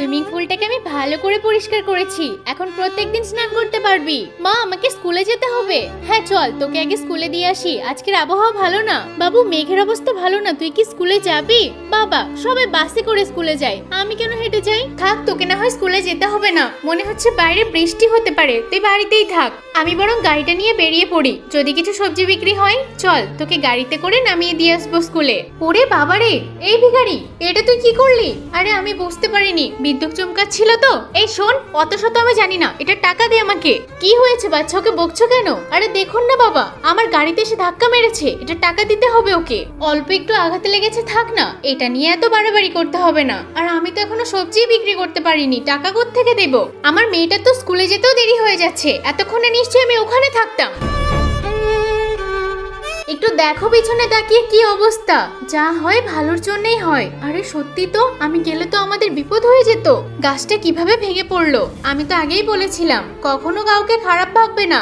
Swimming পুলটাকে আমি ভালো করে পরিষ্কার করেছি, এখন প্রত্যেকদিন স্নান করতে পারবি। মা, আমাকে স্কুলে যেতে হবে। হ্যাঁ চল, তোকে আগে স্কুলে দিয়ে আসি, আজকের আবহাওয়া ভালো না। বাবু, মেঘের অবস্থা ভালো না, তুই কি স্কুলে যাবি? বাবা, সবাই বাসে করে স্কুলে যায়, আমি কেন হেঁটে যাই? থাক, তোকে না হয় স্কুলে যেতে হবে না, মনে হচ্ছে বাইরে বৃষ্টি হতে পারে, তুই বাড়িতেই থাক। আমি বরং গাড়িটা নিয়ে বেরিয়ে পড়ি, যদি কিছু সবজি বিক্রি হয়। চল, তোকে গাড়িতে করে নামিয়ে দিয়ে আসবো স্কুলে। ওরে বাবারে, এই ভিখারি, এটা তুই কি করলি? আরে আমি বুঝতে পারিনি, বিদ্যুৎ চমকাচ্ছিল তো। এই শোন, অত শত আমি জানি না, এটা টাকা দে আমাকে। কি হয়েছে বাচ্চাকে বকছো কেন? আরে দেখুন না বাবা, আমার গাড়িতে এসে ধাক্কা মেরেছে, এটা টাকা দিতে হবে ওকে। অল্প একটু আঘাত লেগেছে, থাক না, এটা নিয়ে এত বাড়াবাড়ি করতে হবে না। আর আমি তো এখনো সবজি বিক্রি করতে পারিনি, টাকা কোত্থেকে দেব? আমার মেয়েটা তো স্কুলে যেতেও দেরি হয়ে যাচ্ছে, এতক্ষণে নিশ্চয়ই আমি ওখানে থাকতাম। একটু দেখো পিছনে তাকিয়ে কি অবস্থা। যা হয় ভালোর জন্যই হয়। আরে সত্যি তো, আমি গেলে তো আমাদের বিপদ হয়ে যেত। গাছটা কিভাবে ভেঙে পড়লো? আমি তো আগেই বলেছিলাম কখনো কাউকে খারাপ ভাববে না।